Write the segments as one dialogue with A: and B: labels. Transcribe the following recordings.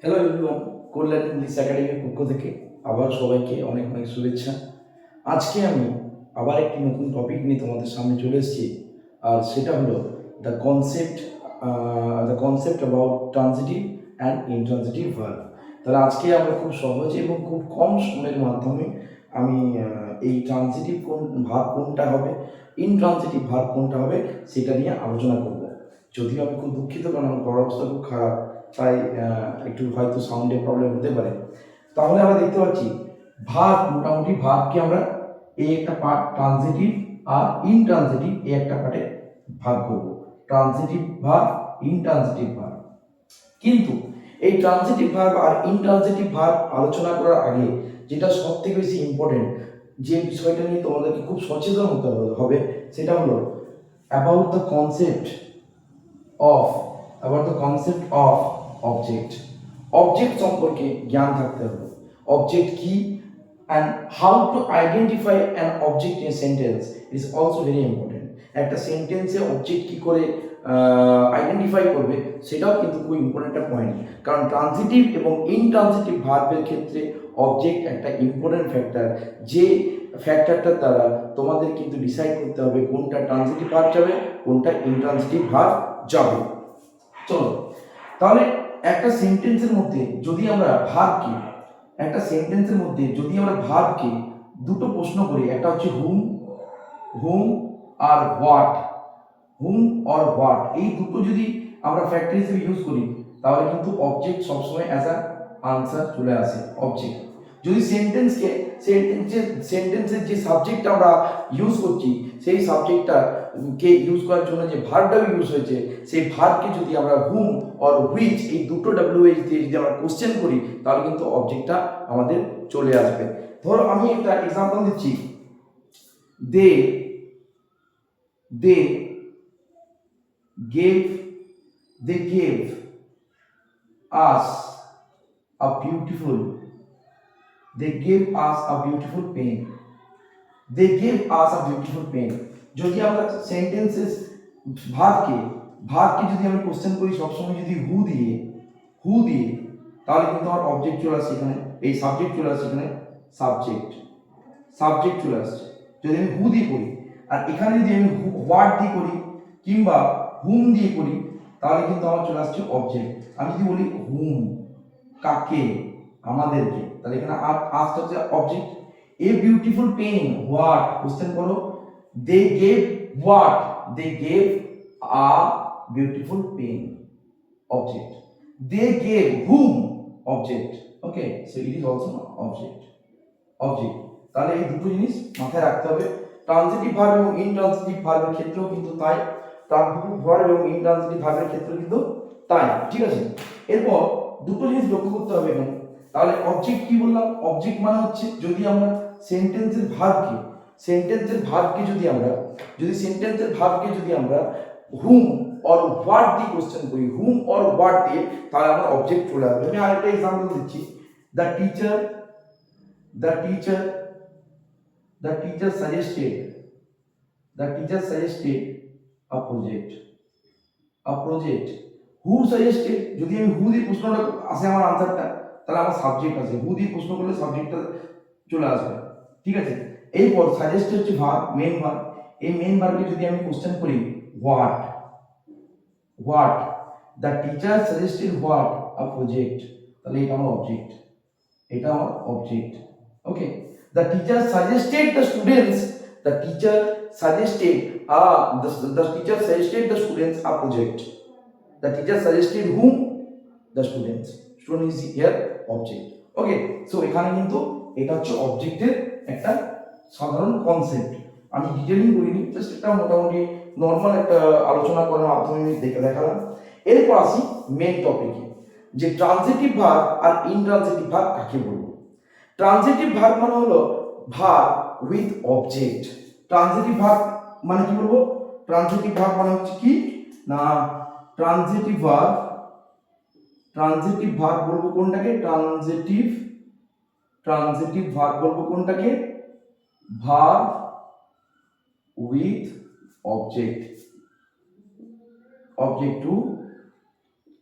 A: Hello everyone, কল্যাণ English একাডেমির পক্ষ থেকে আবার সবাইকে অনেক অনেক শুভেচ্ছা। আজকে আমি আবার একটি নতুন টপিক নিয়ে তোমাদের সামনে চলে এসেছি, আর সেটা হলো the concept about transitive and intransitive verb. তাহলে আজকে আমরা খুব সহজে এবং খুব কম সময়ের মাধ্যমে আমি এই ট্রানজিটিভ ভার্ব কোনটা হবে, ইনট্রানজিটিভ ভার্ব কোনটা হবে সেটা নিয়ে আলোচনা করব। যদিও আমি খুব দুঃখিত, কারণ আমার গলার অবস্থা খুব খারাপ, তাই একটু হয়তো সাউন্ডের প্রবলেম হতে পারে। তাহলে আমরা দেখতে পাচ্ছি ভার্ব, মোটামুটি ভার্বকে আমরা এই একটা পার্ট ট্রানজিটিভ আর ইনট্রানজিটিভ এই একটা পার্টে ভাগ করব, ট্রানজিটিভ ভার্ব, ইনট্রানজিটিভ ভার্ব। কিন্তু এই ট্রানজিটিভ ভার্ব আর ইনট্রানজিটিভ ভার্ব আলোচনা করার আগে যেটা সব থেকে বেশি ইম্পর্টেন্ট, যে বিষয়টা নিয়ে তোমাদেরকে খুব সচেতন হতে হবে, সেটা হলো about the concept of object. Object সম্পর্কে জ্ঞান থাকতে হবে। অবজেক্ট কি and how to identify an object in sentence is also very important. একটা সেন্টেন্সে অবজেক্ট কি করে আইডেন্টিফাই করবে সেটাও কিন্তু খুব ইম্পর্টেন্ট একটা পয়েন্ট, কারণ ট্রানজিটিভ এবং ইনট্রানজিটিভ ভার্বের ক্ষেত্রে অবজেক্ট একটা ইম্পর্টেন্ট ফ্যাক্টর, যে ফ্যাক্টরটার দ্বারা তোমাদের কিন্তু ডিসাইড করতে হবে কোনটা ট্রানজিটিভ ভার্ব যাবে, কোনটা ইনট্রানজিটিভ ভার্ব যাবে। চলো তাহলে একটা সেন্টেন্সের মধ্যে যদি আমরা ভার্বকে দুটো প্রশ্ন করি, একটা হচ্ছে হুম আর হোয়াট, এই দুটো যদি আমরা ফ্যাক্টর হিসেবে ইউজ করি, তাহলে কিন্তু অবজেক্ট সবসময় অ্যাজ আ আনসার চলে আসে অবজেক্ট। যদি সেন্টেন্সের যে সাবজেক্টটা আমরা ইউজ করছি, সেই সাবজেক্টটা কে ইউজ করার জন্য যে ভার্বটা ইউজ হয়েছে, সেই ভার্বকে যদি আমরা হুম অর হুইচ এই দুটো WH দিয়ে যদি আমরা কোশ্চেন করি, তাহলে কিন্তু অবজেক্টটা আমাদের চলে আসবে। ধরো আমি একটা এক্সাম্পল দিচ্ছি, দে gave us a beautiful pen. They gave us a beautiful pen. যদি আমরা সেন্টেন্সেস ভার্বকে যদি আমি কোশ্চেন করি সবসময় যদি হু দিয়ে, তাহলে কিন্তু আমার অবজেক্ট চলে আসছে এখানে, এই সাবজেক্ট চলে আসছে এখানে, সাবজেক্ট চলে আসছে যদি আমি হু দিয়ে করি। আর এখানে যদি আমি হোয়াট দিয়ে করি কিংবা হুম দিয়ে করি, তাহলে কিন্তু আমার চলে আসছে অবজেক্ট। আমি যদি বলি হুম, কাকে, আমাদেরকে, তাহলে এখানে আসতে হচ্ছে object. A beautiful pen, what, question করো, they gave a beautiful pen, object. They gave whom, object. Okay, so it is also object. তাহলে এই দুটো জিনিস মাথায় রাখতে হবে। ট্রানজিটিভ ভার্ব এবং ইনট্রানজিটিভ ভার্বের ক্ষেত্রেও কিন্তু তাই, ট্রানজিটিভ ভার্ব এবং ইনট্রানজিটিভ ভার্বের ক্ষেত্রেও কিন্তু তাই, ঠিক আছে। এরপর দুটো জিনিস লক্ষ্য করতে হবে এখানে। তাহলে অবজেক্ট কি বললাম? অবজেক্ট মানে হচ্ছে যদি আমরা সেন্টেন্সের ভার্বকে যদি আমরা হুম অর হোয়াট দিয়ে কোশ্চেন করি, তাহলে আমরা অবজেক্ট চলে আসবে। আমি আরেকটা এক্সাম্পল দিচ্ছি, the teacher suggested a project. Who suggested, যদি আমি হু দিয়ে প্রশ্নটা আসে আমার আনসারটা, তাহলে আমার সাবজেক্ট আছে, হু দিয়ে প্রশ্ন করলে সাবজেক্টটা চলে আসবে, ঠিক আছে। এরপর সাজেস্ট হচ্ছে ভার্ব, মেইন ভার্ব। এই মেইন ভার্বকে যদি আমি কোশ্চেন করি what, the teacher suggested what, a project, তাহলে এটা আমার object. Okay, the teacher suggested the students a project. The teacher suggested whom? The students. Student is here object. Okay, so এখানে কিন্তু এটা হচ্ছে অবজেক্টের একটা সাধারণ কনসেপ্ট। আমি ডিটেইলিং করিনি, জাস্ট একটা মোটামুটি নর্মাল একটা আলোচনা করার মাধ্যমে দেখালাম। এরপর আসি মেন টপিকে, যে ট্রানজিটিভ ভার্ব আর ইনট্রানজিটিভ ভার্ব কাকে বলবো। ট্রানজিটিভ ভার্ব মানে হলো verb with object. Transitive verb মানে কি বলবো? ট্রানজিটিভ ভার্ব মানে হচ্ছে কি না, ট্রানজিটিভ ভার্ব বলবো কোনটাকে? ট্রানজিটিভ ভার্ব বলবো কোনটাকে? Verb with object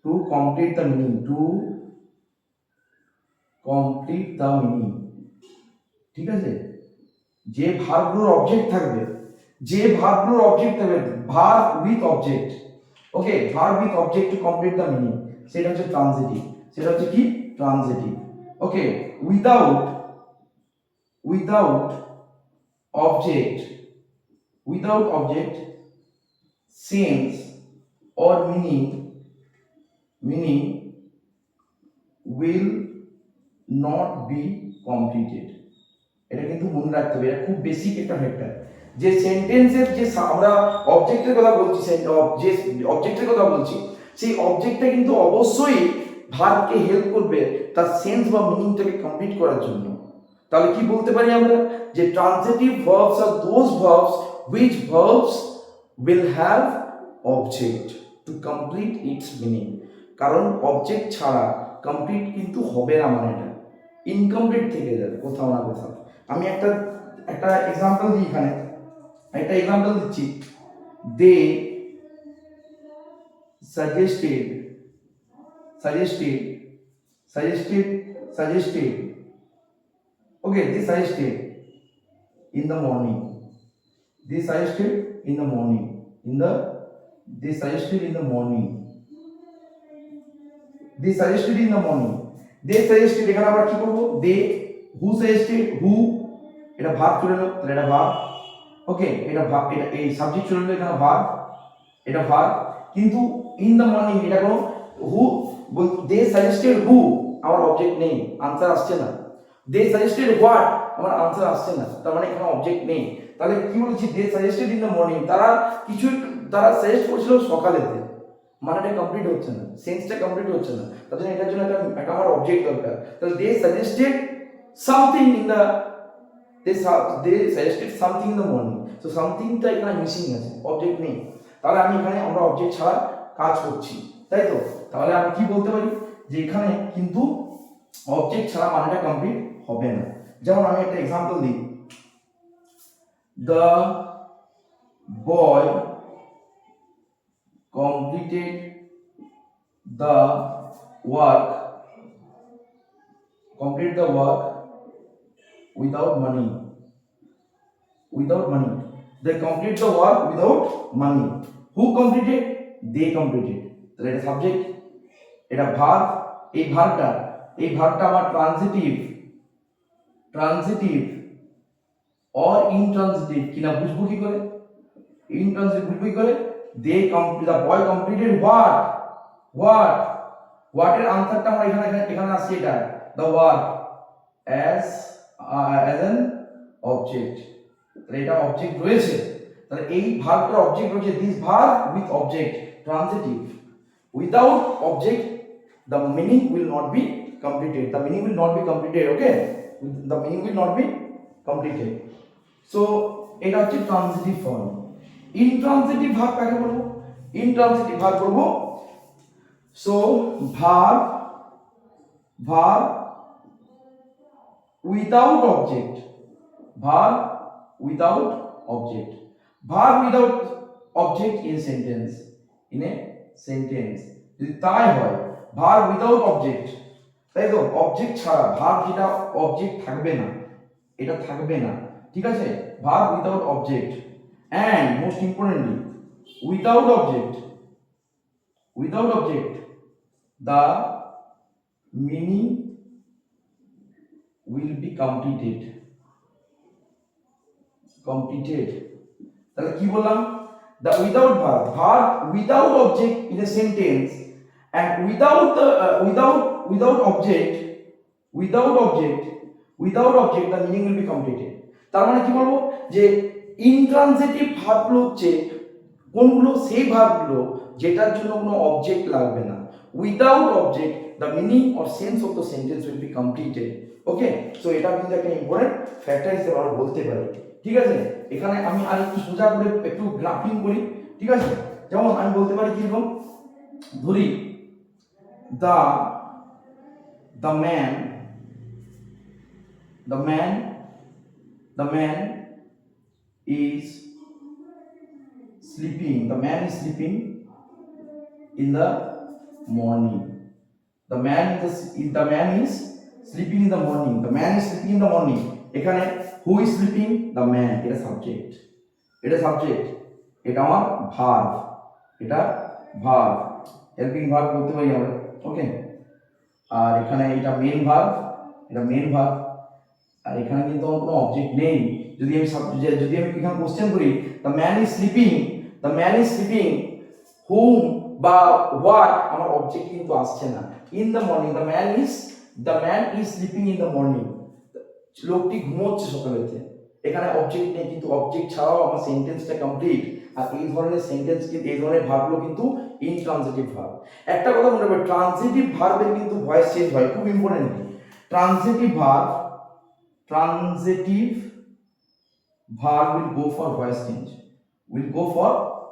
A: to complete the meaning, complete the meaning. ঠিক আছে, যে ভার্বগুলোর অবজেক্ট থাকবে, verb with object, okay, verb with object to complete the meaning, সেটা হচ্ছে ট্রানজিটিভ। সেটা হচ্ছে কি? Transitive. Okay, without object, sense or meaning will not be completed। এটা কিন্তু মনে রাখতে হবে, এটা খুব বেসিক একটা ফ্যাক্টর। যে সেন্টেন্সের যে আমরা অবজেক্টের কথা বলছি, যে অবজেক্টের কথা বলছি, সেই অবজেক্টটা কিন্তু অবশ্যই ভার্বকে হেল্প করবে তার সেন্স বা মিনিংটাকে কমপ্লিট করার জন্য। তাহলে কি বলতে পারি আমরা? যে ট্রানজিটিভ ভার্বস আর those verbs which verbs will have object to complete its meaning। কারণ অবজেক্ট ছাড়া কমপ্লিট কিন্তু হবে না, মানে এটা ইনকমপ্লিট থেকে যাবে কোথাও না কোথাও। আমি একটা এক্সাম্পল দিই, এখানে একটা এক্সাম্পল দিচ্ছি। দে suggested okay, they suggested in the morning, they suggested in the morning এখানে আমরা কি করব? দে, হু সাজেস্টেড, হু, এটা ভার্ব চলে এলো, তাহলে এটা ভার্ব। ওকে, এটা ভার্ব, এটা এই সাবজেক্ট চলে এলো, এখানে ভার্ব, এটা ভার্ব। কিন্তু ইন দ্য মর্নিং এটা কোনো হু, দে সাজেস্টেড হু, আমার অবজেক্ট নেই, আনসার আসছে না। দে সাজেস্টেড হোয়াট, আমার আনসার আসছে না, তার মানে এখানে অবজেক্ট নেই। তাহলে কি বলেছি? দে সাজেস্টেড ইন দ্য মর্নিং, তারা সাজেস্ট করছিল সকালেতে, মানেটা কমপ্লিট হচ্ছে না, সেন্সটা কমপ্লিট হচ্ছে না, তার জন্য এটার জন্য একটা আমার অবজেক্ট দরকার। তাহলে they suggested something in the something in the morning, so সামথিংটা এখানে মিসিং আছে, অবজেক্ট নেই। তাহলে আমরা অবজেক্ট ছাড়া কাজ করছি, তাই তো? তাহলে আমি কি বলতে পারি? যে এখানে কিন্তু অবজেক্ট ছাড়া মানেটা কমপ্লিট হবে না। যেমন আমি একটা এক্সাম্পল দিই, the boy completed the work without money, they complete the work without money। who completed? they completed। তাহলে এটা সাবজেক্ট, এটা ভার্ব, এই ভার্বটা আমার ট্রানজিটিভ অর ইনট্রানজিটিভ কিনা বুঝবো কি করে? ইনট্রানজিটিভ বুঝবো কি করে? the boy completed what এর আনসারটা আমরা এখানে আসছে, এটা the work as an object। তাহলে এটা অবজেক্ট রয়েছে, তাহলে এই ভার্বটার অবজেক্ট রয়েছে, this verb with object, transitive। without object the meaning will not be completed, okay, the meaning will not be completed। so এটা হচ্ছে ট্রানজিটিভ ফর্ম। ইনট্রানজিটিভ ভার্ব কাকে বলবো? ইনট্রানজিটিভ ভার্ব বলবো so verb without object, verb without object in a sentence যদি তাই হয়, verb without object, তাই তো? অবজেক্ট ছাড়া ভার্ব, যেটা অবজেক্ট থাকবে না, এটা থাকবে না, ঠিক আছে? verb without object and most importantly without object the meaning will be completed। তাহলে কি বললাম? the without verb without object in a sentence and without object the meaning will be completed। তার মানে কি বলবো? যে ইনট্রানজিটিভ ভার্বগুলো হচ্ছে কোনগুলো? সেই ভার্বগুলো যেটার জন্য কোনো অবজেক্ট লাগবে না। Without object the meaning or sense of the sentence will be completed। Okay, so এটা কিন্তু একটা ইম্পর্টেন্ট ফ্যাক্টর হিসেবে আমরা বলতে পারি, ঠিক আছে? এখানে আমি আরেকটু সোজা করে একটু গ্রাফিং করি, ঠিক আছে? যেমন আমি বলতে পারি কিরকম, ধরি the man is sleeping in the morning। the man is sleeping in the morning, the man is sleeping in the morning. এখানে who is sleeping, the man, এটা সাবজেক্ট, এটা সাবজেক্ট, এটা আমার ভার্ব, এটা ভার্ব, হেল্পিং ভার্ব বলতে পারি আমরা। ওকে, আর এখানে এটা মেন ভার্ব, এটা মেন ভার্ব, আর এখানে কিন্তু আমার কোনো অবজেক্ট নেই। যদি আমি যদি আমি এখানে কোশ্চেন করি the man is sleeping, the man is sleeping whom বা হোয়াট, আমার অবজেক্ট কিন্তু আসছে না। In the morning, the man is sleeping in the morning, লোকটি ঘুমোচ্ছে সকালেতে, এখানে অবজেক্ট নেই, কিন্তু অবজেক্ট ছাড়াও আমার সেন্টেন্সটা কমপ্লিট। আর এই ধরনের সেন্টেন্স কিন্তু, এই ধরনের ভার্বগুলো কিন্তু ইনট্রানজিটিভ ভার্ব। একটা কথা মনে রাখবে, ট্রানজিটিভ ভার্বের কিন্তু ভয়েস চেঞ্জ হয়, খুব important. Transitive verb will go for voice change, will go for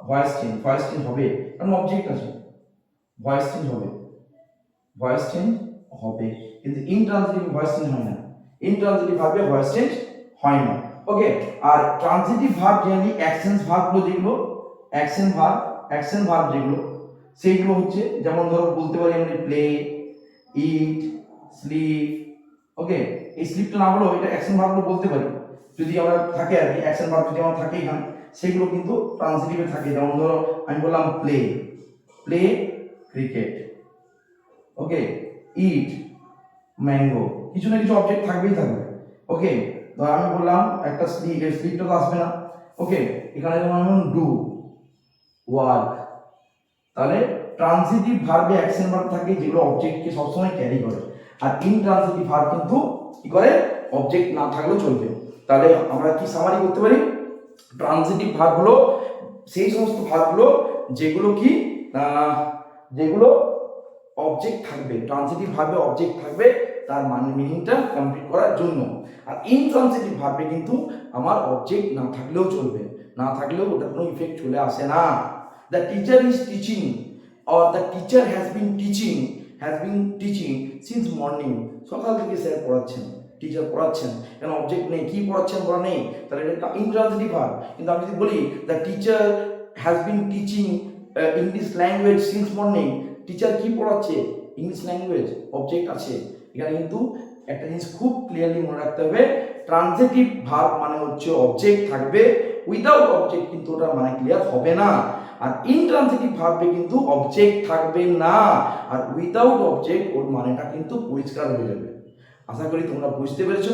A: voice change, voice change হবে, কারণ অবজেক্ট আছে, ভয়েস চেঞ্জ হবে, ভয়েস চেঞ্জ হবে, কিন্তু ইনট্রানজিটিভ ভয়েস চেঞ্জ হয় না, ইনট্রানজিটিভ ভার্বে ভয়েস চেঞ্জ হয় না। ওকে, আর ট্রানজিটিভ ভার্ব জেনারেলি অ্যাকশন ভার্বগুলো যেগুলো, অ্যাকশন ভার্ব যেগুলো, সেইগুলো হচ্ছে, যেমন ধরো বলতে পারি আমরা প্লে, ইট, স্লিপ। ওকে, এই স্লিপটা না হলেও এটা অ্যাকশন ভার্বগুলো বলতে পারি, যদি আমরা থাকে আর কি, অ্যাকশন ভার্ব যদি আমার থাকে এখানে, সেগুলো কিন্তু ট্রানজিটিভে থাকে। যেমন ধরো আমি বললাম প্লে, প্লে ক্রিকেট। ওকে, ইট ম্যাঙ্গো, কিছু না কিছু অবজেক্ট থাকবেই থাকবে। ওকে, তো আমি বললাম একটা স্লিপটা তো আসবে না। ওকে, এখানে যেমন ডু, ওয়ার্ক, তাহলে ট্রানজিটিভ ভার্বে অ্যাকশন ভার্ব থাকে যেগুলো অবজেক্টকে সবসময় ক্যারি করে, আর ইনট্রানজিটিভ ভার্ব কিন্তু কি করে, অবজেক্ট না থাকলেও চলবে। তাহলে আমরা কি সামারি করতে পারি, ট্রানজিটিভ ভার্ব হলো সেই সমস্ত ভার্বগুলো যেগুলো কি, যেগুলো অবজেক্ট থাকবে, ট্রানজিটিভ ভার্বে অবজেক্ট থাকবে তার মানে মিনিংটা কমপ্লিট করার জন্য। আর ইনট্রানজিটিভ ভার্বে কিন্তু আমার অবজেক্ট না থাকলেও চলবে, না থাকলেও ওটা কোনো ইফেক্ট চলে আসে না। The teacher is teaching, or the teacher has been teaching since morning, সকাল থেকে স্যার পড়াচ্ছেন, টিচার পড়াচ্ছেন, কেন অবজেক্ট নেই, কি পড়াচ্ছেন বলা নেই, তাহলে এটা ইনট্রানজিটিভ ভার্ব। কিন্তু আমি যদি বলি the teacher has been teaching English language since morning, teacher কি পড়াচ্ছে, ইংলিশ ল্যাঙ্গুয়েজ, অবজেক্ট আছে। এখানে কিন্তু একটা জিনিস খুব ক্লিয়ারলি মনে রাখতে হবে, ট্রানজিটিভ ভার্ব মানে হচ্ছে অবজেক্ট থাকবে, উইদাউট অবজেক্ট কিন্তু ওটা মানে ক্লিয়ার হবে না। আর ইনট্রানজিটিভ ভার্বে কিন্তু অবজেক্ট থাকবে না, আর উইদাউট অবজেক্ট ওর মানেটা কিন্তু পরিষ্কার হয়ে যাবে। আশা করি তোমরা বুঝতে পেরেছো।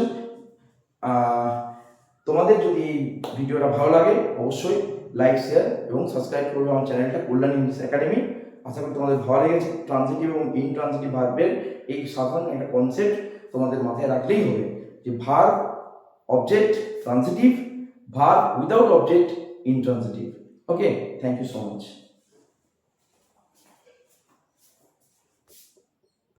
A: তোমাদের যদি এই ভিডিওটা ভালো লাগে অবশ্যই লাইক, শেয়ার এবং সাবস্ক্রাইব করবে আমার চ্যানেলটা কল্যাণ ইংলিশ একাডেমি। আশা করি তোমাদের ভালো লেগেছে। ট্রানজিটিভ এবং ইনট্রানজিটিভ ভার্বের এই সাধারণ একটা কনসেপ্ট তোমাদের মাথায় রাখলেই হবে, যে verb object transitive, verb without object intransitive. Okay, thank you so much.